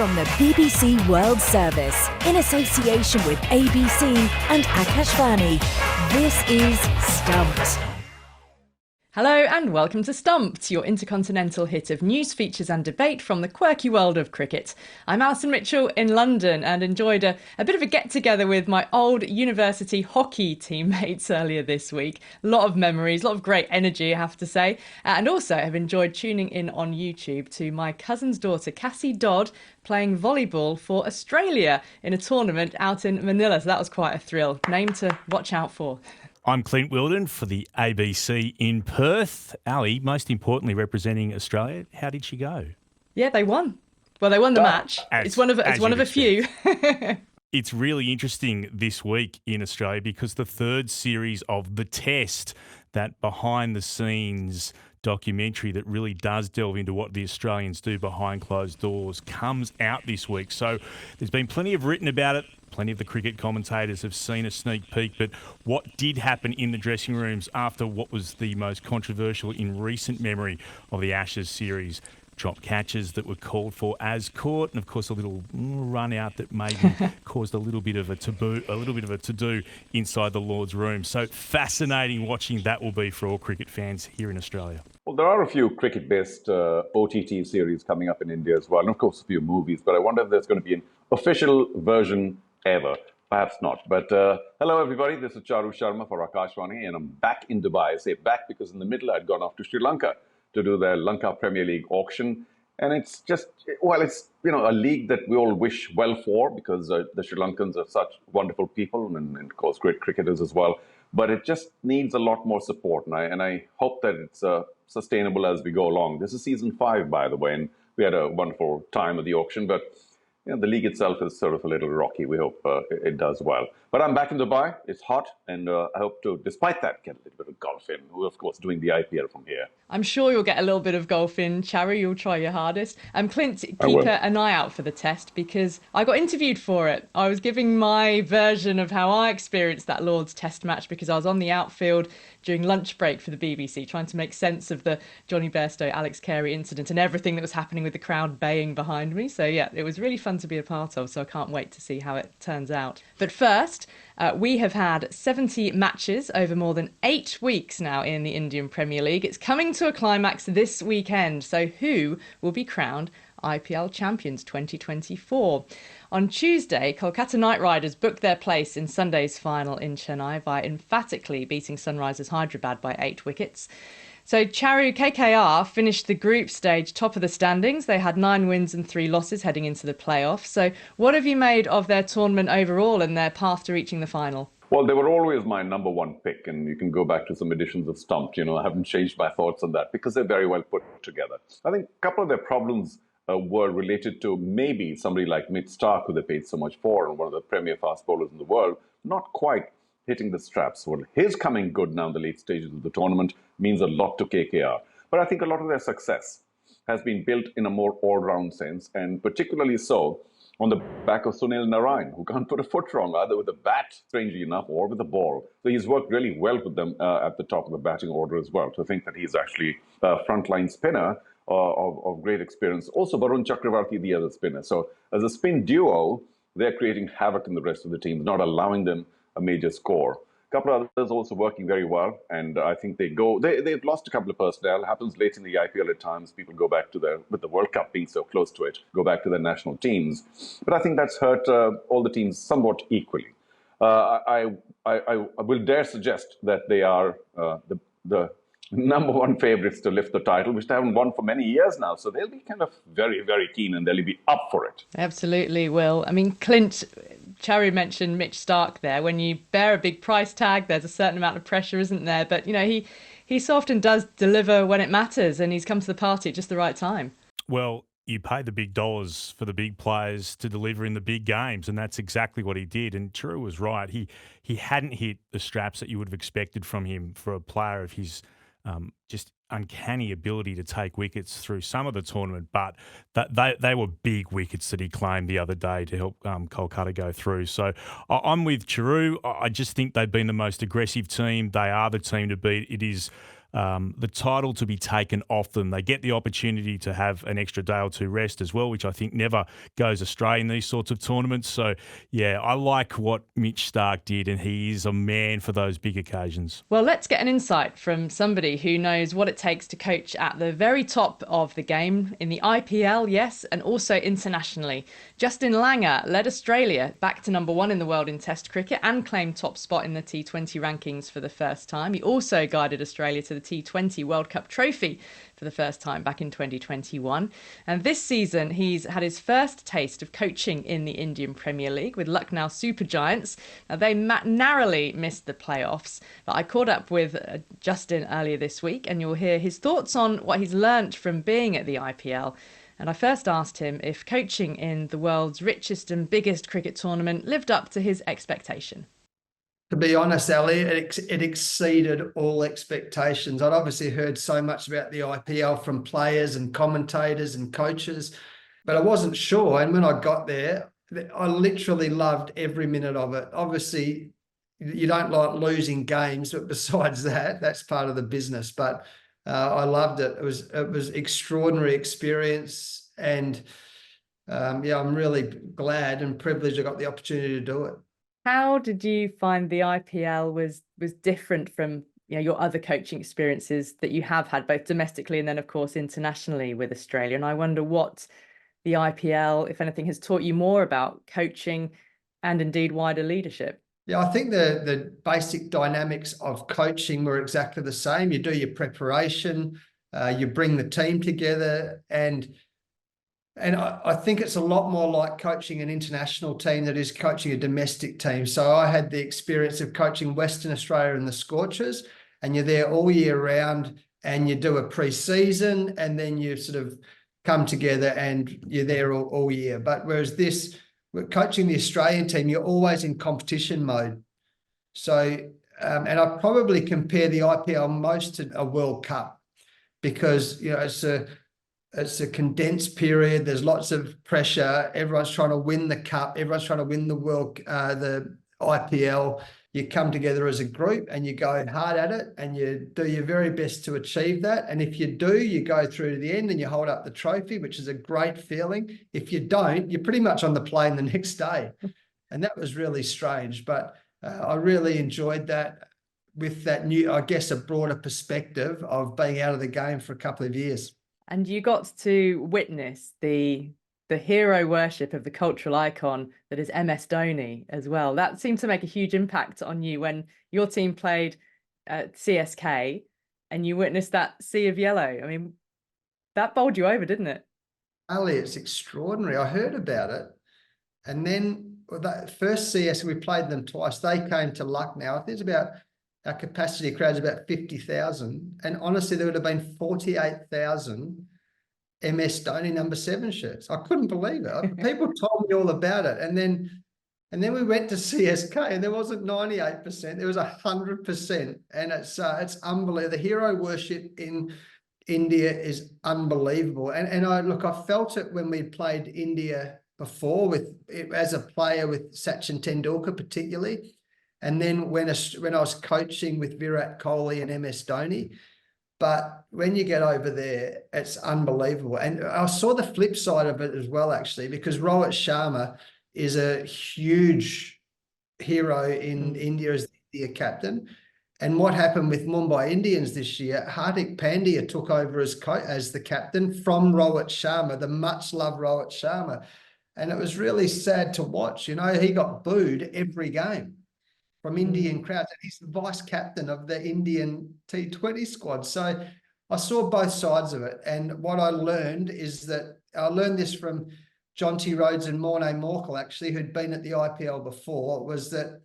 from the BBC World Service in association with ABC and Akashvani. This is Stumped. Hello and welcome to Stumped, your intercontinental hit of news, features and debate from the quirky world of cricket. I'm Alison Mitchell in London and enjoyed a bit of a get-together with my old university hockey teammates earlier this week. A lot of memories, a lot of great energy, I have to say. And also have enjoyed tuning in on YouTube to my cousin's daughter, Cassie Dodd, playing volleyball for Australia in a tournament out in Manila. So that was quite a thrill. Name to watch out for. I'm Clint Wilden for the ABC in Perth. Ali, most importantly representing Australia, how did she go? Yeah, they won. Well, they won the match. It's one of a few. It's really interesting this week in Australia because the third series of The Test, that behind-the-scenes documentary that really does delve into what the Australians do behind closed doors, comes out this week. So there's been plenty of written about it. Plenty of the cricket commentators have seen a sneak peek, but what did happen in the dressing rooms after what was the most controversial in recent memory of the Ashes series? Drop catches that were called for as caught, and of course a little run out that maybe caused a little bit of a to-do inside the Lord's room. So fascinating watching that will be for all cricket fans here in Australia. Well, there are a few cricket-based OTT series coming up in India as well, and of course a few movies, but I wonder if there's going to be an official version ever. Perhaps not. But hello, everybody. This is Charu Sharma for Akashvani, and I'm back in Dubai. I say back because in the middle I'd gone off to Sri Lanka to do their Lanka Premier League auction. And it's just, well, it's, a league that we all wish well for because the Sri Lankans are such wonderful people and of course, great cricketers as well. But it just needs a lot more support. And I hope that it's sustainable as we go along. This is season 5, by the way, and we had a wonderful time at the auction. But the league itself is sort of a little rocky. We hope it does well. But I'm back in Dubai. It's hot. And I hope to, despite that, get a little bit of golf in. We're, of course, doing the IPL from here. I'm sure you'll get a little bit of golf in, Charu. You'll try your hardest. Clint, keep an eye out for the test because I got interviewed for it. I was giving my version of how I experienced that Lord's Test match because I was on the outfield during lunch break for the BBC trying to make sense of the Johnny Bairstow, Alex Carey incident and everything that was happening with the crowd baying behind me. So, yeah, it was really fun to be a part of, so I can't wait to see how it turns out. But first, we have had 70 matches over more than 8 weeks now in the Indian Premier League. It's coming to a climax this weekend, so who will be crowned IPL champions 2024? On Tuesday, Kolkata Knight Riders booked their place in Sunday's final in Chennai by emphatically beating Sunrisers Hyderabad by 8 wickets. So Charu, KKR finished the group stage top of the standings. They had 9 wins and 3 losses heading into the playoffs. So what have you made of their tournament overall and their path to reaching the final? Well, they were always my number one pick, and you can go back to some editions of Stumped. I haven't changed my thoughts on that because they're very well put together. I think a couple of their problems were related to maybe somebody like Mitch Starc, who they paid so much for, and one of the premier fast bowlers in the world, not quite hitting the straps. Well, his coming good now in the late stages of the tournament means a lot to KKR. But I think a lot of their success has been built in a more all-round sense, and particularly so on the back of Sunil Narayan, who can't put a foot wrong, either with the bat, strangely enough, or with the ball. So he's worked really well with them at the top of the batting order as well. To think that he's actually a frontline spinner of great experience. Also, Varun Chakravarti, the other spinner. So as a spin duo, they're creating havoc in the rest of the teams, not allowing them a major score. A couple of others also working very well, and I think they've lost a couple of personnel. It happens late in the IPL at times. People go back to with the World Cup being so close to it, go back to their national teams. But I think that's hurt all the teams somewhat equally. I will dare suggest that they are the number one favourites to lift the title, which they haven't won for many years now. So they'll be kind of very, very keen and they'll be up for it. Absolutely will. I mean, Clint, Charu mentioned Mitch Starc there. When you bear a big price tag, there's a certain amount of pressure, isn't there? But, he so often does deliver when it matters and he's come to the party at just the right time. Well, you pay the big dollars for the big players to deliver in the big games, and that's exactly what he did. And Charu was right. He hadn't hit the straps that you would have expected from him for a player of his just uncanny ability to take wickets through some of the tournament, but they were big wickets that he claimed the other day to help Kolkata go through. So I'm with Charu. I just think they've been the most aggressive team. They are the team to beat. It is the title to be taken off them. They get the opportunity to have an extra day or two rest as well, which I think never goes astray in these sorts of tournaments. So, yeah, I like what Mitch Starc did, and he is a man for those big occasions. Well, let's get an insight from somebody who knows what it takes to coach at the very top of the game in the IPL, yes, and also internationally. Justin Langer led Australia back to number one in the world in Test cricket and claimed top spot in the T20 rankings for the first time. He also guided Australia to the T20 World Cup trophy for the first time back in 2021. And this season, he's had his first taste of coaching in the Indian Premier League with Lucknow Super Giants. Now, they narrowly missed the playoffs, but I caught up with Justin earlier this week, and you'll hear his thoughts on what he's learnt from being at the IPL. And I first asked him if coaching in the world's richest and biggest cricket tournament lived up to his expectation. To be honest, Ali, it exceeded all expectations. I'd obviously heard so much about the IPL from players and commentators and coaches, but I wasn't sure. And when I got there, I literally loved every minute of it. Obviously, you don't like losing games, but besides that, that's part of the business. But I loved it. It was extraordinary experience, and I'm really glad and privileged I got the opportunity to do it. How did you find the IPL was different from your other coaching experiences that you have had, both domestically and then, of course, internationally with Australia? And I wonder what the IPL, if anything, has taught you more about coaching and indeed wider leadership. Yeah, I think the basic dynamics of coaching were exactly the same. You do your preparation, you bring the team together, and I think it's a lot more like coaching an international team that is coaching a domestic team. So I had the experience of coaching Western Australia in the Scorchers, and you're there all year round, and you do a pre-season, and then you sort of come together and you're there all year. But whereas coaching the Australian team, you're always in competition mode. So, and I probably compare the IPL most to a World Cup, because it's a condensed period. There's lots of pressure. Everyone's trying to win the cup. Everyone's trying to win the IPL. You come together as a group and you go hard at it, and you do your very best to achieve that. And if you do, you go through to the end and you hold up the trophy, which is a great feeling. If you don't, you're pretty much on the plane the next day. And that was really strange. But I really enjoyed that, with that new, I guess, a broader perspective of being out of the game for a couple of years. And you got to witness the hero worship of the cultural icon that is MS Dhoni as well. That seemed to make a huge impact on you when your team played at CSK and you witnessed that sea of yellow. I mean, that bowled you over, didn't it? Ali, it's extraordinary. I heard about it. And then that first CS, we played them twice. They came to Lucknow. There's about, our capacity crowd's about 50,000. And honestly, there would have been 48,000 MS Dhoni number 7 shirts. I couldn't believe it. People told me all about it. And then we went to CSK, and there wasn't 98%, there was 100%. And it's unbelievable. The hero worship in India is unbelievable. And I felt it when we played India before as a player with Sachin Tendulkar particularly. And then when I was coaching with Virat Kohli and MS Dhoni. But when you get over there, it's unbelievable. And I saw the flip side of it as well, actually, because Rohit Sharma is a huge hero in India as the India captain. And what happened with Mumbai Indians this year, Hardik Pandya took over as the captain from Rohit Sharma, the much-loved Rohit Sharma. And it was really sad to watch. He got booed every game from Indian crowds, and he's the vice captain of the Indian T20 squad. So I saw both sides of it. And what I learned is that I learned this from Jonty Rhodes and Morne Morkel, actually, who'd been at the IPL before, was that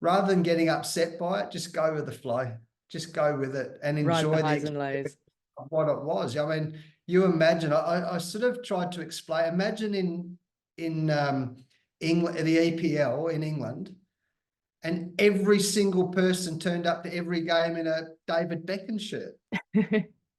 rather than getting upset by it, just go with the flow. Just go with it and enjoy the highs and lows of what it was. I mean, you imagine, I sort of tried to explain, imagine in England, the EPL in England, and every single person turned up to every game in a David Beckham shirt.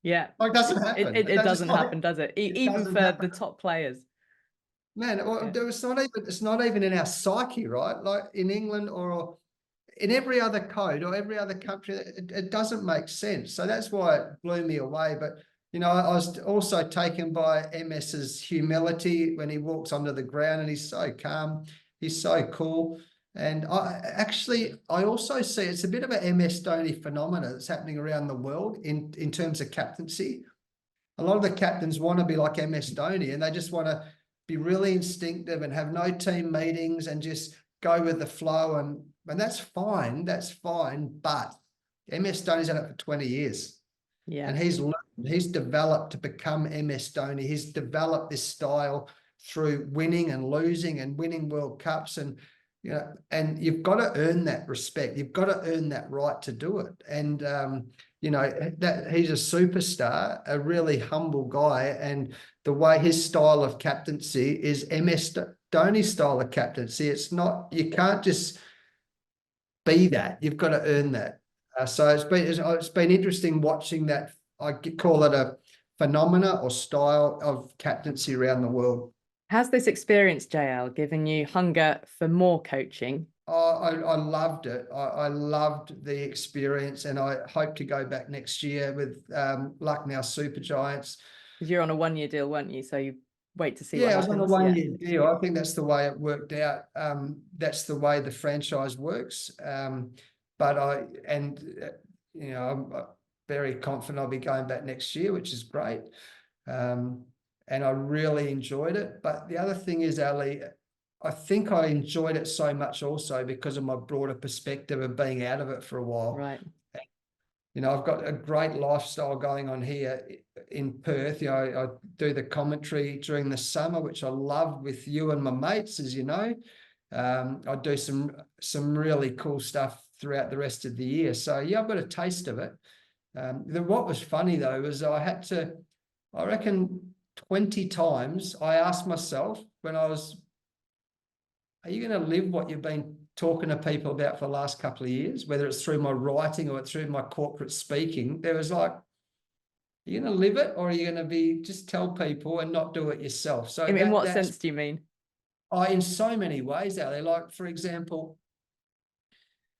Yeah. Like, it doesn't happen. It doesn't happen, does it? Even for the top players. Man, it's not even in our psyche, right? Like in England or in every other code or every other country, it doesn't make sense. So that's why it blew me away. But, you know, I was also taken by MS's humility when he walks onto the ground, and he's so calm. He's so cool. And I also see it's a bit of a MS Dhoni phenomena that's happening around the world in terms of captaincy. A lot of the captains want to be like MS Dhoni, and they just want to be really instinctive and have no team meetings and just go with the flow. And that's fine. That's fine. But MS Dhoni's done it for 20 years. Yeah. And he's developed to become MS Dhoni. He's developed this style through winning and losing and winning World Cups. And, you know, and you've got to earn that respect. You've got to earn that right to do it. And, you know, that he's a superstar, a really humble guy. And the way his style of captaincy is MS Dhoni's style of captaincy. It's not, you can't just be that. You've got to earn that. So it's been interesting watching that. I call it a phenomena or style of captaincy around the world. Has this experience, JL, given you hunger for more coaching? I loved it. I loved the experience, and I hope to go back next year with Lucknow Super Giants. Because you're on a 1-year deal, weren't you? So you wait to see. Yeah, I was on a 1-year Yeah. deal. I think that's the way it worked out. That's the way the franchise works. But you know, I'm very confident I'll be going back next year, which is great. And I really enjoyed it. But the other thing is, Ali, I think I enjoyed it so much also because of my broader perspective of being out of it for a while. Right. You know, I've got a great lifestyle going on here in Perth. You know, I do the commentary during the summer, which I love with you and my mates, as you know. I do some really cool stuff throughout the rest of the year. So yeah, I've got a taste of it. What was funny though was I reckon 20 times I asked myself when I was, are you going to live what you've been talking to people about for the last couple of years, whether it's through my writing or through my corporate speaking? There was like, are you going to live it, or are you going to just tell people and not do it yourself? So in what sense do you mean? In so many ways out there. Like, for example,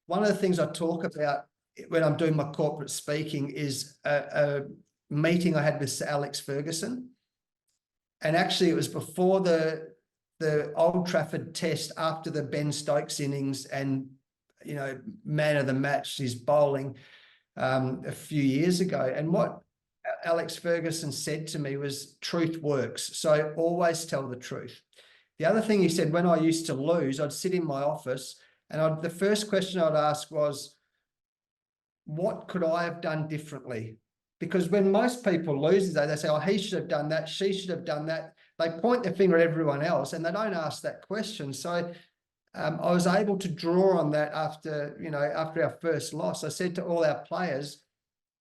one of the things I talk about when I'm doing my corporate speaking is a meeting I had with Sir Alex Ferguson. And actually it was before the Old Trafford test, after the Ben Stokes innings and, you know, man of the match, his bowling a few years ago. And what Alex Ferguson said to me was, truth works. So always tell the truth. The other thing he said, when I used to lose, I'd sit in my office and the first question I'd ask was, what could I have done differently? Because when most people lose, they say, oh, he should have done that, she should have done that. They point their finger at everyone else and they don't ask that question. So I was able to draw on that after our first loss. I said to all our players,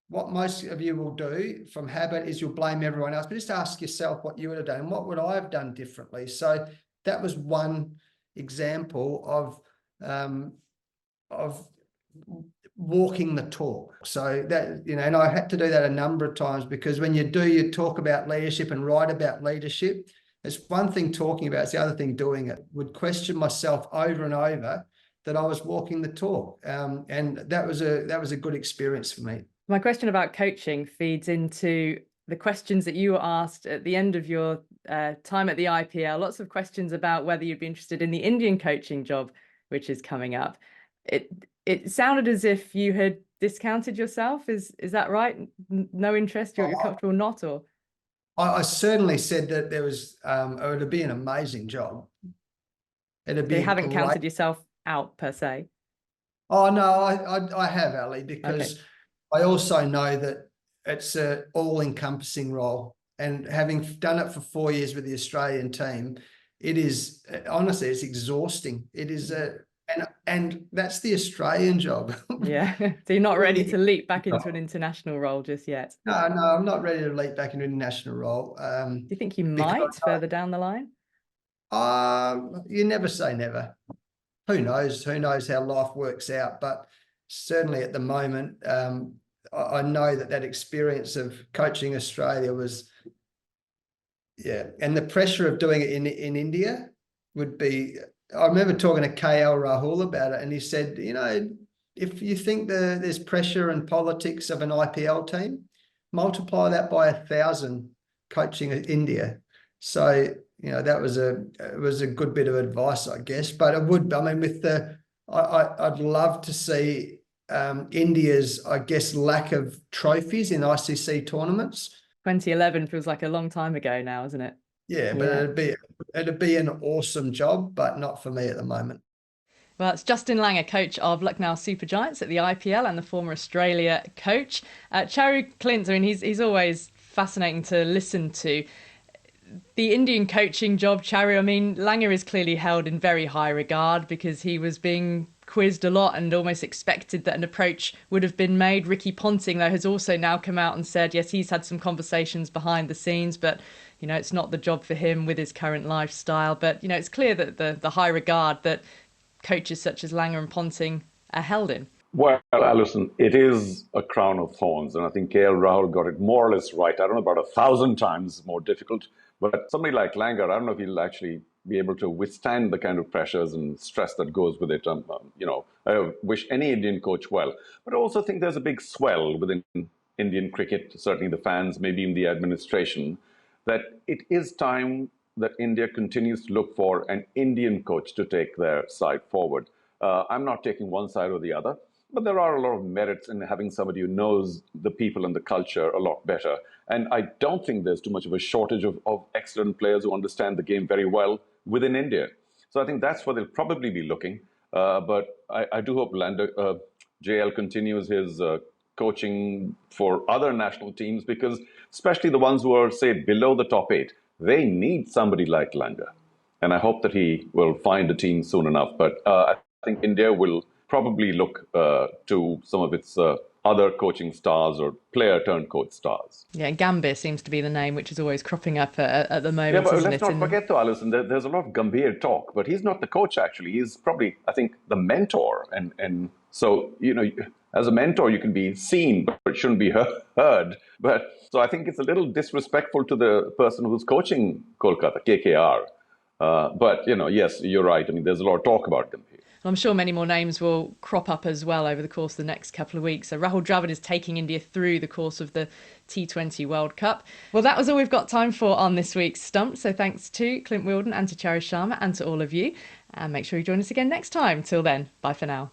what most of you will do from habit is you'll blame everyone else, but just ask yourself what you would have done. What would I have done differently? So that was one example of walking the talk. So that, you know, and I had to do that a number of times, because when you talk about leadership and write about leadership, it's one thing talking about, it's the other thing doing it. Would question myself over and over that I was walking the talk. And that was a good experience for me. My question about coaching feeds into the questions that you were asked at the end of your time at the IPL. Lots of questions about whether you'd be interested in the Indian coaching job, which is coming up. It sounded as if you had discounted yourself. Is that right? No interest? You're comfortable not, or? I certainly said that there was, it would be an amazing job. It'd be. You haven't counted yourself out per se. Oh no, I have, Ali, because okay. I also know that it's an all-encompassing role, and having done it for 4 years with the Australian team, it is honestly, it's exhausting. It is and that's the Australian job. Yeah. So you're not ready to leap back into an international role just yet? No, I'm not ready to leap back into an international role. Do you think you might further down the line? You never say never. Who knows? Who knows how life works out? But certainly at the moment, I know that experience of coaching Australia was, yeah. And the pressure of doing it in India would be, I remember talking to KL Rahul about it, and he said, you know, if you think there's pressure and politics of an IPL team, multiply that by 1,000 coaching at India. So, that was a good bit of advice, I guess. But I'd love to see India's, I guess, lack of trophies in ICC tournaments. 2011 feels like a long time ago now, isn't it? Yeah, but it'd be an awesome job, but not for me at the moment. Well, it's Justin Langer, coach of Lucknow Super Giants at the IPL and the former Australia coach. Charu Clint, I mean, he's always fascinating to listen to. The Indian coaching job, Charu, I mean, Langer is clearly held in very high regard because he was being quizzed a lot and almost expected that an approach would have been made. Ricky Ponting, though, has also now come out and said, yes, he's had some conversations behind the scenes, but, it's not the job for him with his current lifestyle. But, it's clear that the high regard that coaches such as Langer and Ponting are held in. Well, Alison, it is a crown of thorns, and I think KL Rahul got it more or less right. I don't know, about 1,000 times more difficult. But somebody like Langer, I don't know if he'll actually be able to withstand the kind of pressures and stress that goes with it. I wish any Indian coach well. But I also think there's a big swell within Indian cricket, certainly the fans, maybe in the administration, that it is time that India continues to look for an Indian coach to take their side forward. I'm not taking one side or the other, but there are a lot of merits in having somebody who knows the people and the culture a lot better. And I don't think there's too much of a shortage of excellent players who understand the game very well within India. So I think that's where they'll probably be looking. But I do hope JL continues his coaching for other national teams, because especially the ones who are, say, below the top 8, they need somebody like Langer. And I hope that he will find a team soon enough. But I think India will probably look to some of its other coaching stars or player-turned-coach stars. Yeah, Gambhir seems to be the name which is always cropping up at the moment. Yeah, but let's not forget though, Alison, there's a lot of Gambhir talk, but he's not the coach actually. He's probably, I think, the mentor. And so, as a mentor, you can be seen, but it shouldn't be heard. But so I think it's a little disrespectful to the person who's coaching Kolkata, KKR. But, yes, you're right. I mean, there's a lot of talk about Gambhir. I'm sure many more names will crop up as well over the course of the next couple of weeks. So Rahul Dravid is taking India through the course of the T20 World Cup. Well, that was all we've got time for on this week's Stump. So thanks to Clint Wheeldon and to Charu Sharma and to all of you. And make sure you join us again next time. Till then, bye for now.